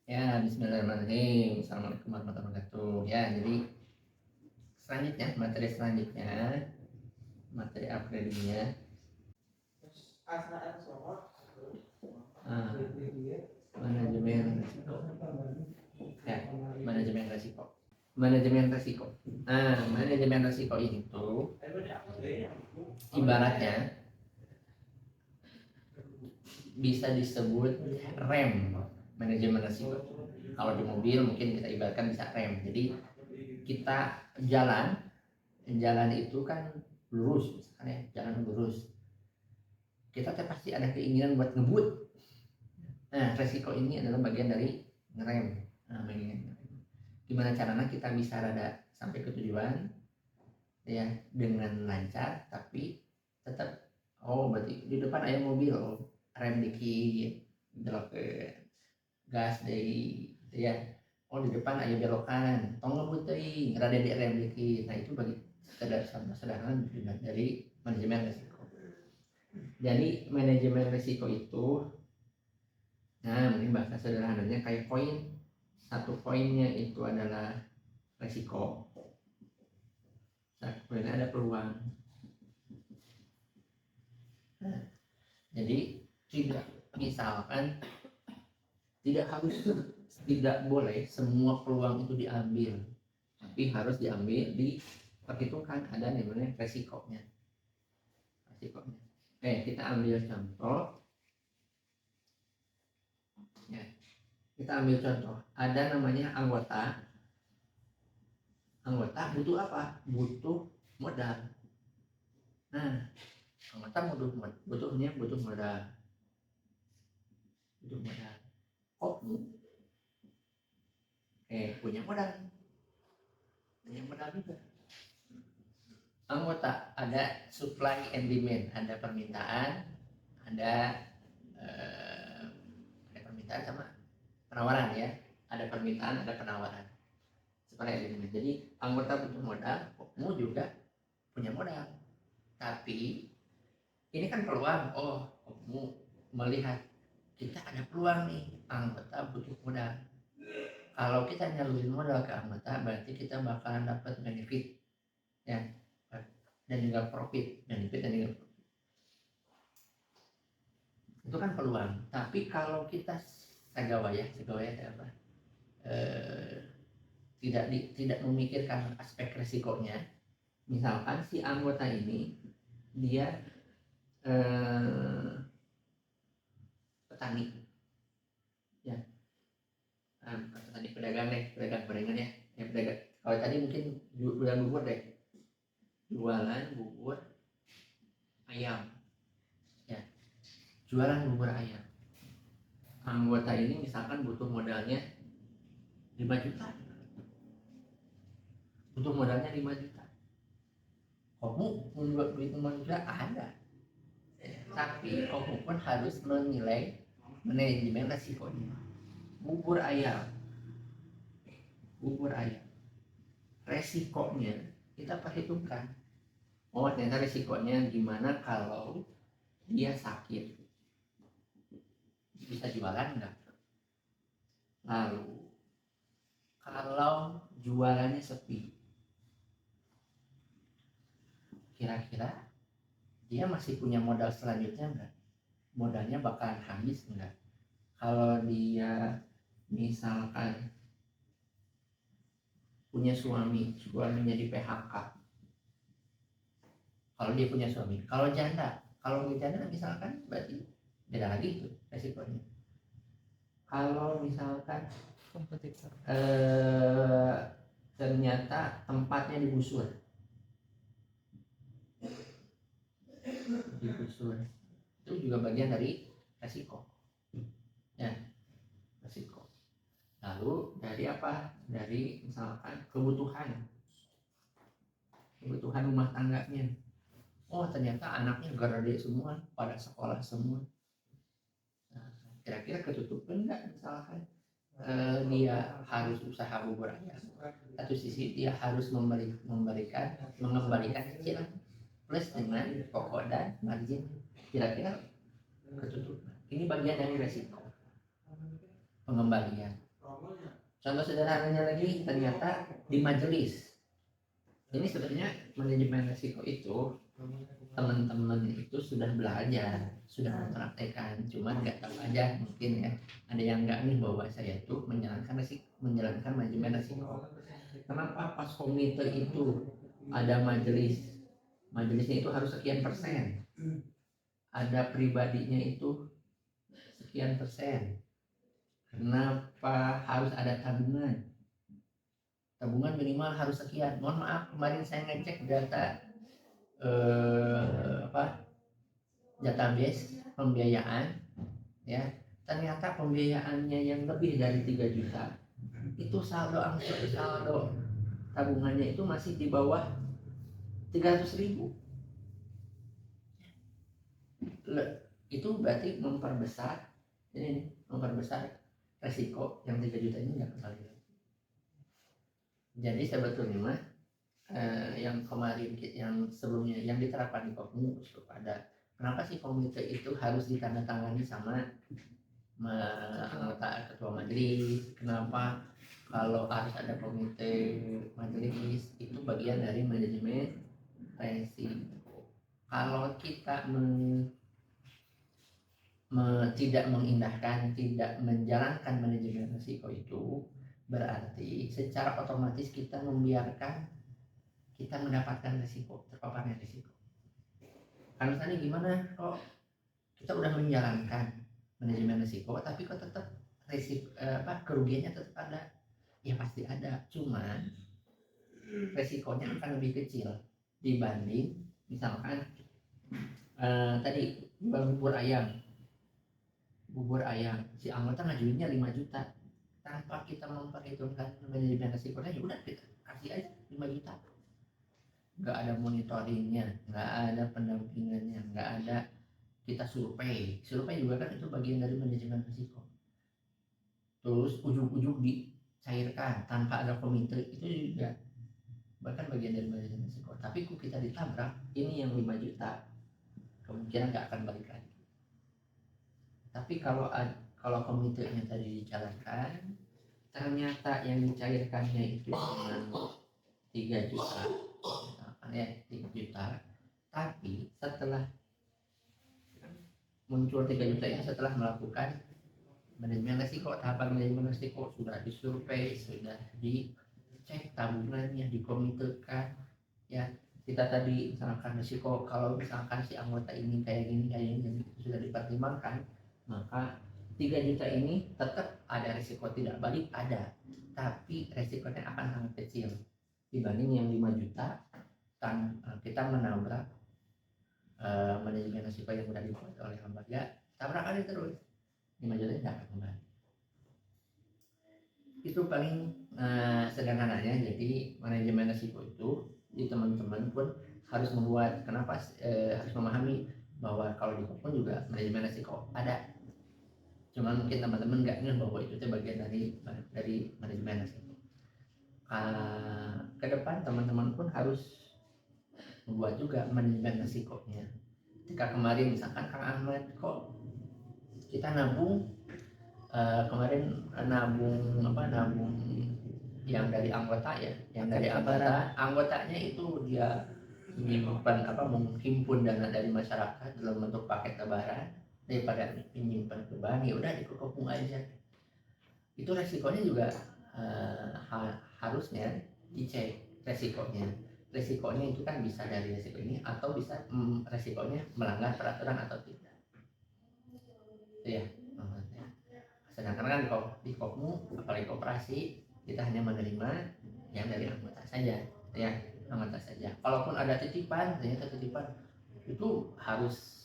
Ya, bismillahirrahmanirrahim. Assalamualaikum warahmatullahi wabarakatuh. Ya, jadi selanjutnya, materi selanjutnya, materi upgradingnya, ah, manajemen risiko. Ya, manajemen risiko. Manajemen risiko. Nah, manajemen risiko ini tuh ibaratnya bisa disebut rem manajemen risiko. Kalau di mobil mungkin kita ibaratkan bisa rem. Jadi kita jalan itu kan lurus, misalkan ya, jalan lurus. Kita pasti ada keinginan buat ngebut. Nah, resiko ini adalah bagian dari ngerem. Nah, gimana caranya kita bisa rada sampai ke tujuan ya dengan lancar, tapi tetap berarti di depan ada mobil, rem dikit, belok ke gas dari ya. Di depan ada belokan, tong ngebut teuing, rada di rem dikit. Nah, itu bagi sederhana dari manajemen risiko. Jadi manajemen risiko itu, nah mungkin bahasa sederhananya kayak koin. Satu koinnya itu adalah risiko, satu koinnya ada peluang. Nah, jadi misalkan tidak boleh semua peluang itu diambil, tapi harus diambil, diperhitungkan ada namanya resikonya. Kita ambil contoh ya, ada namanya anggota butuh apa? Butuh modal. Nah, anggota butuh modal. Punya modal juga. Anggota ada supply and demand, ada permintaan, ada permintaan sama penawaran ya. Ada permintaan, ada penawaran. Supply and demand. Jadi anggota butuh modal, kamu juga punya modal. Tapi ini kan peluang. Kamu melihat kita ada peluang nih, anggota butuh modal. Kalau kita nyalurin modal ke anggota, berarti kita bakalan dapat benefit ya, dan juga profit. Itu kan peluang. Tapi kalau kita segawaya apa? Tidak memikirkan aspek resikonya. Misalkan si anggota ini dia petani ya, petani pedagang gorengan ya, pedagang. Kalau tadi mungkin jualan bubur ayam ya, jualan bubur ayam. Anggota ini misalkan butuh modalnya 5 juta. Kamu membuat duit 5 juta ada. Tapi kamu pun harus menilai manajemen resikonya. Bubur ayam. Resikonya kita perhitungkan. Ternyata resikonya gimana kalau dia sakit, bisa jualan enggak? Lalu kalau jualannya sepi, kira-kira dia masih punya modal selanjutnya enggak? Modalnya bakalan habis enggak? Kalau dia misalkan punya suaminya di PHK, kalau dia punya suami, kalau janda misalkan, berarti beda lagi itu resikonya. Kalau misalkan kompetitor ternyata tempatnya digusur, itu juga bagian dari resiko ya, lalu dari apa? Dari misalkan kebutuhan rumah tangganya. Ternyata anaknya gede semua, pada sekolah semua. Nah, kira-kira ketutupan enggak? Misalkan dia harus usaha bubur ayam, satu sisi dia harus mengembalikan cicilan plus dengan pokok dan margin, kira-kira ketutupan. Ini bagian dari resiko pengembalian. Contoh sederhananya lagi, ternyata di majelis ini sebenarnya manajemen risiko itu teman-teman itu sudah belajar, sudah mempraktekkan, cuman nggak tahu aja mungkin ya. Ada yang nggak nih bahwa saya tuh menjalankan manajemen risiko. Kenapa pas komite itu ada majelisnya itu harus sekian persen, ada pribadinya itu sekian persen. Kenapa harus ada tabungan minimal harus sekian. Mohon maaf, kemarin saya ngecek data database pembiayaan ya, ternyata pembiayaannya yang lebih dari 3 juta itu saldo tabungannya itu masih di bawah 300.000. Itu berarti memperbesar resiko yang 3 juta ini nggak kembali lagi. Jadi sebetulnya mah yang kemarin yang sebelumnya yang diterapkan di Kopmu ada, kenapa sih komite itu harus ditandatangani sama anggota ketua majelis? Kenapa kalau harus ada komite majelis? Itu bagian dari manajemen resiko. Kalau kita tidak mengindahkan, tidak menjalankan manajemen risiko itu, berarti secara otomatis kita membiarkan kita mendapatkan risiko, terpaparnya risiko. Karena tadi gimana kok kita udah menjalankan manajemen risiko, tapi kok tetap risiko kerugiannya tetap ada? Ya pasti ada, cuman risikonya akan lebih kecil dibanding misalkan tadi bubur ayam si anggota ngajuinnya 5 juta tanpa kita memperhitungkan manajemen risikonya, ya udah kita kasih aja 5 juta, nggak ada monitoringnya, nggak ada pendampingannya, nggak ada kita survei juga kan itu bagian dari manajemen risiko. Terus ujung-ujung dicairkan tanpa ada komite, itu juga bahkan bagian dari manajemen risiko. Tapi kok kita ditabrak, ini yang 5 juta kemungkinan nggak akan balik lagi. Tapi kalau komitenya tadi dijalankan, ternyata yang dicairkannya itu cuma 3 juta, ya 3 juta, tapi setelah muncul 3 juta ini setelah melakukan manajemen risiko, tahapan manajemen risiko sudah disurvei, sudah dicek tabungannya, dikomitekan ya. Kita tadi misalkan risiko, kalau misalkan si anggota ini kayak gini sudah dipertimbangkan, maka 3 juta ini tetap ada risiko tidak balik, ada, tapi risikonya akan sangat kecil dibanding yang 5 juta kita menabrak manajemen risiko yang sudah dibuat oleh lembaga, tabrak aja terus 5 juta tidak akan kembali. Itu paling sederhananya. Jadi manajemen risiko itu di teman-teman pun harus membuat, kenapa harus memahami bahwa kalau di pun juga manajemen risiko ada, cuman mungkin teman-teman nggak ngeh bahwa itu bagian dari manajemen risiko. Ke depan teman-teman pun harus membuat juga manajemen risikonya. Ketika kemarin misalkan Kang Ahmad, kok kita nabung kemarin nabung yang dari anggota ya, yang dari anggotanya itu dia menyimpan menghimpun dana dari masyarakat dalam bentuk paket lebaran, daripada menyimpan ke bank, ya udah dikepung aja. Itu resikonya juga harusnya dicek resikonya itu kan bisa dari resiko ini atau bisa resikonya melanggar peraturan atau tidak itu ya. Sedangkan kan di Kopmu apalagi koperasi kita hanya menerima yang dari anggota saja ya, anggota saja. Kalaupun ada titipan, ternyata titipan itu harus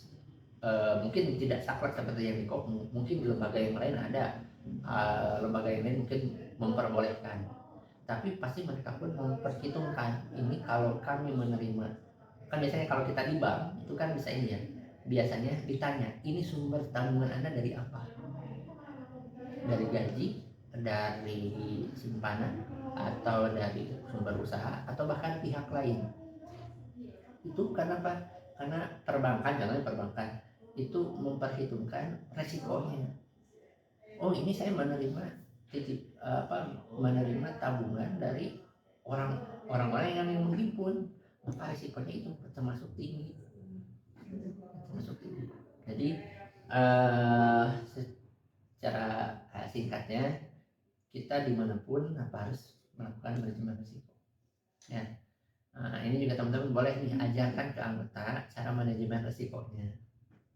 mungkin tidak saklek seperti yang di Kopmu, mungkin di lembaga yang lain ada, lembaga yang lain mungkin memperbolehkan, tapi pasti mereka pun memperhitungkan ini. Kalau kami menerima, kan biasanya kalau kita di bank itu kan bisa ini ya, biasanya ditanya ini sumber tabungan Anda dari apa, dari gaji, dari simpanan, atau dari sumber usaha, atau bahkan pihak lain. Itu karena apa? Karena perbankan itu memperhitungkan resikonya. Oh ini saya menerima menerima tabungan dari orang-orang yang menghimpun, maka risikonya itu termasuk tinggi. Jadi secara singkatnya, kita dimanapun harus melakukan manajemen risiko. Ya. Ini juga teman-teman boleh nih ajarkan ke anggota cara manajemen risikonya.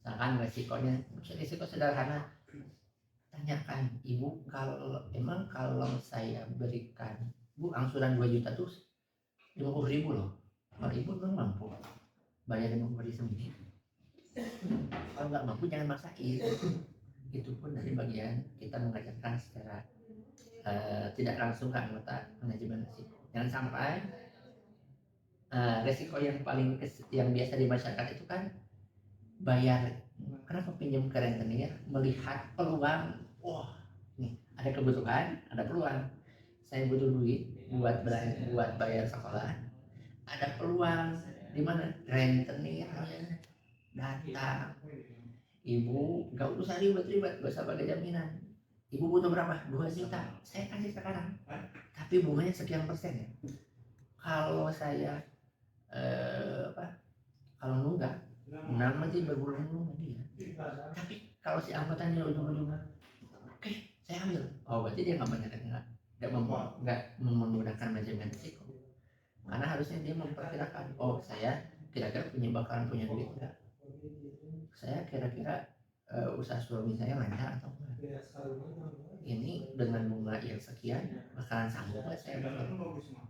Misalkan risiko sederhana, tanyakan ibu, kalau saya berikan bu angsuran 2 juta tuh 50.000 loh, kalau ibu belum mampu bayar 50.000 sendiri, kalau nggak mampu jangan maksain. Itu pun dari bagian kita mengajarkan secara tidak langsung ke anggota manajemen risiko. Jangan sampai risiko yang biasa di masyarakat itu kan bayar. Kenapa pinjam ke rentenir? Melihat peluang, nih ada kebutuhan, ada peluang. Saya butuh duit buat bayar sekolah. Ada peluang di mana rentenirnya datang. Ibu gak usah ribet-ribet, gak usah pakai jaminan. Ibu butuh berapa? 2 juta. Saya kasih sekarang. Tapi bunganya sekian persen ya. Kalau saya kalau nunggak, nanti berbulan-bulan dia. Tapi kalau si anggotanya ujung-ujungnya, oke, saya ambil. Berarti dia nggak menggunakan manajemen risiko. Karena harusnya dia memperkirakan, saya kira-kira bakalan punya duit enggak? Saya kira-kira usaha suami saya lancar atau enggak? Ini dengan bunga yang sekian bakalan sanggup nggak saya bayar?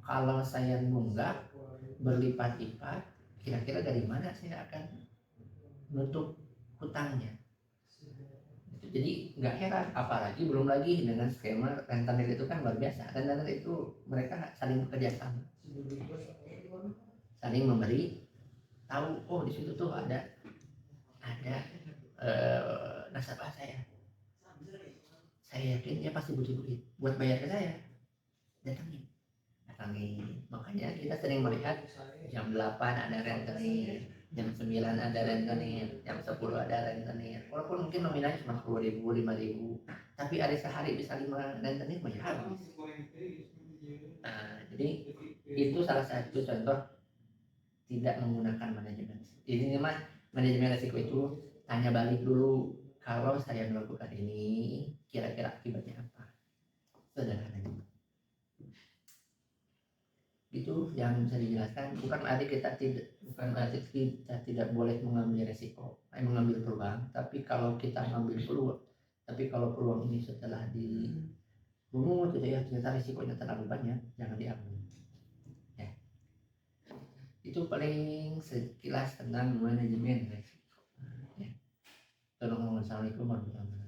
Kalau saya nunggak berlipat-lipat, kira-kira dari mana saya akan nutup hutangnya? Jadi nggak heran, apalagi belum lagi dengan skema rentenir itu kan luar biasa. Rentenir itu mereka saling bekerja sama, saling memberi tahu, di situ tuh ada nasabah saya yakin dia pasti butuh duit buat bayar ke saya, datangin. Makanya kita sering melihat jam 8 ada rentenir, jam 9 ada rentenir, jam 10 ada rentenir. Walaupun mungkin nominalnya cuma 10.000, 5.000, tapi ada sehari bisa 5 rentenir banyak habis. Jadi itu salah satu contoh tidak menggunakan manajemen. Ini mah manajemen risiko itu tanya balik dulu, kalau saya melakukan ini kira-kira akibatnya apa? Sederhananya. Itu yang bisa dijelaskan. Bukan berarti kita tidak boleh mengambil resiko, mengambil peluang. Tapi kalau kita mengambil peluang, kalau peluang ini setelah dibunuh gitu ya, ternyata risikonya terlalu banyak, jangan diambil. Ya. Itu paling sekilas tentang manajemen resiko. Ya. Assalamualaikum warahmatullahi wabarakatuh.